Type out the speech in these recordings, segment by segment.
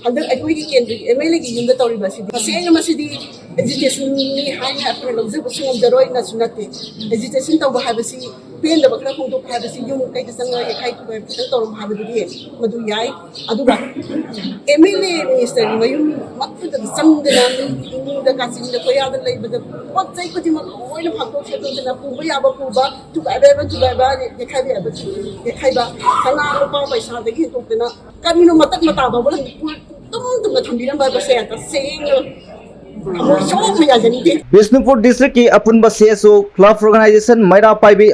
हंदक अखोई की केंद्र एमएलए की युम तौरी तसेंग एजुकेशन है लौजब जरोई नसुनते एजुकेशन तब है पेंदब खर होंदोक है युम कई चंग यखाई खितंग तौर है मधु याई एमएलए मिनिस्टर मयूम चंगना इमुंग काचिंग कोयाद पोत चई खुद लोन फाटो सेटोना पुब याब पुब तुगाइबा यखाइबा सना लुपा पैसा हेंटोना करीनो मतक मताब तुम थम्बीरंबा बसे तसेंग बिष्णुपुर डिस्ट्रिक्ट की अपुनब सेसो क्लब ऑर्गेनाइजेशन मैरा पाइबी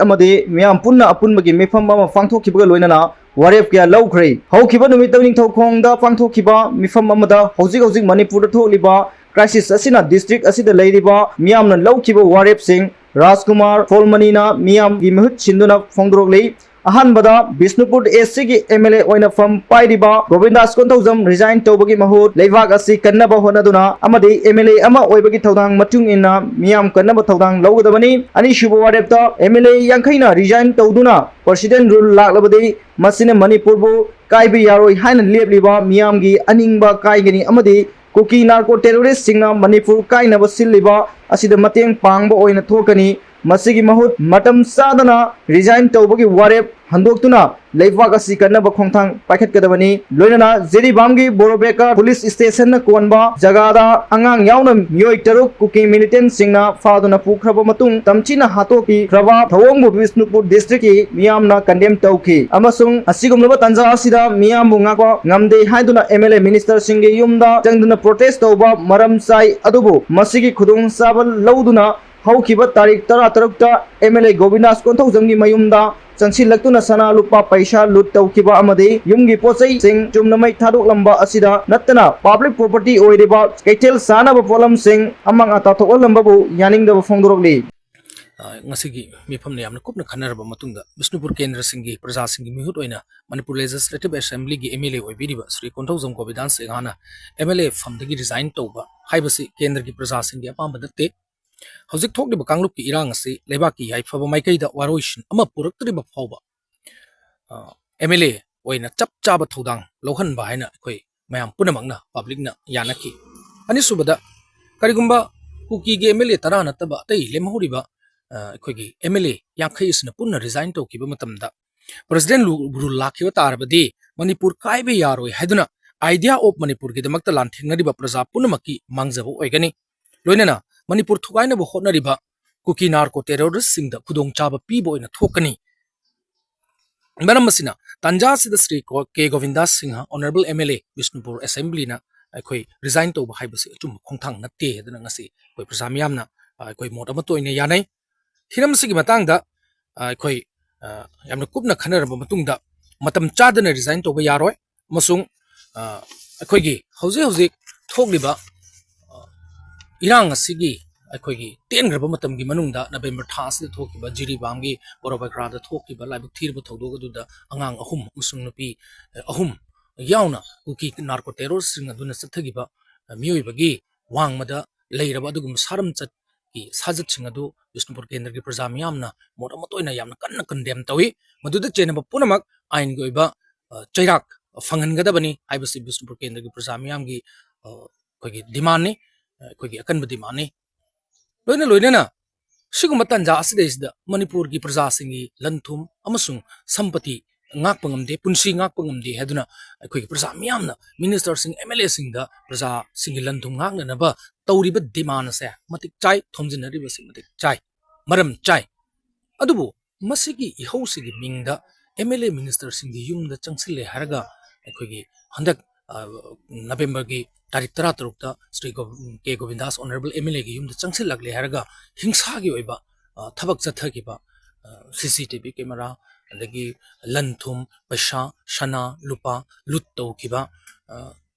मियाम पुन्ना अपुनबगी मिफम पांथोखिबगा लोइनना वारेप क्या लौख्रे हौखिबा नुमित निंगथौखोंगदा पांथोखिबा मिफम हौजिक हौजिक मणिपुर थोलिबा क्राइसिस असिना डिस्ट्रिक्ट असिदा लैरिबा मियामना लौखिबा वारेप सिंह राजकुमार फोलमनीना मियाम की महुत सिंदुना फोंदरोगले अहनबदा बिष्णुपुर एससी की एमएलए ओइना फम पाइरिबा गोविंदास कोंथौजम रिजाइन तौबगी महूत लेवाक असि कन्नबा होनदुना अमदि एमएलए अमा ओइबगी थौदांग मतुंग इन्ना मियाम कन्नबा थौदांग लौगदबनी अनि शुभ वारेपता एमएलए यांखैना रिजाइन तौदुना प्रेसिडेंट रूल लाक्लबदि मसिने मणिपुरबु काइबि यारोइ हाइना लेबलिबा मियामगी अनिंगबा काइगनी अमदि कुकी नार्को टेररिस्ट सिंगना मणिपुर काइनबा सिल्लिबा असिदा मतेंग पांगबा ओइना थोकनी मसिगी महूत मतम सादना रिजाइन तौबगी वारेप हंदोक्तुना लेवाक असि कन्नबा खोंथांग पाइखतकदबनी लोइनना जेरीबामगी बोरोबेका पुलिस स्टेशन कोनबा जगादा अंगांग यावना मियोय तरुक कुकी मिलिटेंट सिंगना फादुना पुख्रबा मतुंग तमचिना हातोकी ख्रबा थवोंगबु बिष्णुपुर डिस्ट्रिक्ट की मियामना कंडेम तौखी अमसुंग असिगुमलबा तंजा असिदा मियामबु ngaको ngamde हाइदुना एमएलए मिनिस्टर सिंगे युमदा चंगदुना प्रोटेस्ट तौबा मरम चाइ अदुबु मसिगी खुदुंग साबल लौदुना हौखिबा तारीख 13 एमएलए गोविंदास कोंथौजमगी मयुमदा चंसिलक्तुना सना लुपा पैसा लूट तौखिबा अमदि युमगी पोचै सिंग चुमनमै थादोकलंबा असिदा नत्तना पब्लिक प्रॉपर्टी ओइरिबा कैथेल सानाबा पोलम सिंग among अताथोकलंबाबु यानिंगदबा फोंदोरगली ngasi mifam ne amna kupna khanaraba matungda Bishnupur Kendra Singhi Praja Singhi mihut oina Manipur Legislative Assembly gi MLA oibiriba Sri Konthozam Govidan Singhana MLA famdagi resign tauba haibasi Kendra gi Praja Singhi apamba datte हौजिक थोकलिबा कांगलुप की इरांग असि लेबाकी याइफबा माइकैदा वारोइशन अमा पुरक्तरिबा फावबा MLA ओइना चप चाबा थौदांग लौहनबा हाइना अखोइ मयाम पुनमंगना पब्लिकना यानकी अनिसुबदा करिगुंबा cookie गे MLA तरा नतबा तै लेमहुरिबा अखोइगी MLA यांखैसना पुनना रिजाइन तौकिबा मतमदा प्रेसिडेंट रूल लाखिबा तारबदी मणिपुर काइबे यारोइ हाइदुना आइडिया ऑफ मणिपुर गी दमक्ता लांथिंगनरिबा प्रजा पुनमकी मांगजबो ओइगनी लोइनना मणिपुर थुगाइनबो होटनरिबा कुकी नार्को टेररिस्ट सिंगदा खुदोंग चाबा पीबो ओइना थोकनी मरम मसिना तंजा सिदा Shri K Govindas Singh honourable MLA Bishnupur assembly ना अखोइ रिजाइन तौबा हाइबसे अचुम खोंथांग नत्ते हेदना ngasi अखोइ प्रजा मियामना अखोइ मोट अमा तोइना यानै हिरम सिगी मतंगदा अखोइ यामना कुपना खनरबा मतुंगदा मतम चादना रिजाइन तौबा यारोय मसुंग अखोइगी हौजे हौजे थोकलिबा इरांग असिगी अखोइगी तेनग्रब मतमगी मनुंगदा नवेंबर थासद थोकिबा जिरीबामगी बोरोबैक्रादा थोकिबा लाइबुक थीरबा थौदोगदुदा अंगांग अहुम मुसुंग नुपी अहुम यावना कुकी नार्को टेररिस्ट सिंग अदुना सथगिबा मियोइबगी वांगमदा लेरबा अदुगुम सारम चत की साजत सिंग अदु बिष्णुपुर केंद्र की प्रजा मियामना मोटमतोइना यामना कन्ना कंडेम तौई मदुदा चेनबा पुनमक आइन गी ओइबा चैराक फंगनगदबनी हाइबसि बिष्णुपुर केंद्र की प्रजा मियामगी अखोइगी डिमांड ने अखोइगी अकनब डिमांड ने लोइना सिगुम तंजा असिदैसदा मणिपुर की प्रजा सिंगी लंथुम अमसुंग संपत्ति ngakpangamde punsi ngakpangamde heduna akhoi praja miyamna minister sing MLA sing da praja sing lanthum ngakna na ba tawriba demand ase matik chai thomjinari ba sing matik chai maram chai adubu masigi ihosigi mingda MLA minister sing di yumda changsile haraga akhoi gi handak November gi tarik 13 ta Sri K Govindas honorable MLA gi yumda changsil lagle haraga hingsa gi oiba thabak chathagi ba CCTV camera adagi lanthum pasha shana lupa lutto kiba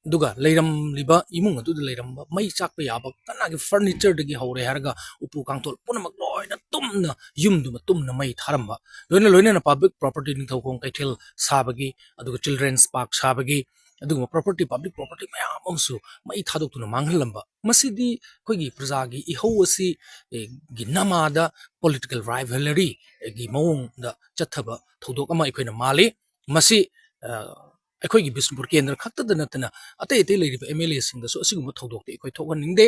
duga leiram liba imung adu leiram mai chakpa yaba kana gi furniture dagi hore haraga upu kangtol punamak loina tumna yumduma tumna mai tharamba loina public property ni thokong kaithel sabagi aduga children's park sabagi अदुगुम property public property मयाम अमसु मई थादोक्तुना मांगहलंबा मसिदी खोगी प्रजागी इहो असि गी नमादा पॉलिटिकल राइवलरी गी मवोंग दा चथबा थौदोक अमा इखोइना माले मसि ꯑꯩꯈꯣꯏꯒꯤ ꯕꯤꯁꯅꯨꯄꯨꯔ ꯀꯦꯟꯗ꯭ꯔ ꯈꯛꯇꯗ ꯅꯠꯇꯅ ꯑꯇꯩ ꯑꯇꯩ ꯂꯩꯔꯤꯕ MLA ꯁꯤꯡꯗꯁꯨ ꯑꯁꯤꯒꯨꯝꯕ ꯊꯧꯗꯣꯛꯇꯤ ꯑꯩꯈꯣꯏ ꯊꯣꯛꯍꯟꯅꯤꯡꯗꯦ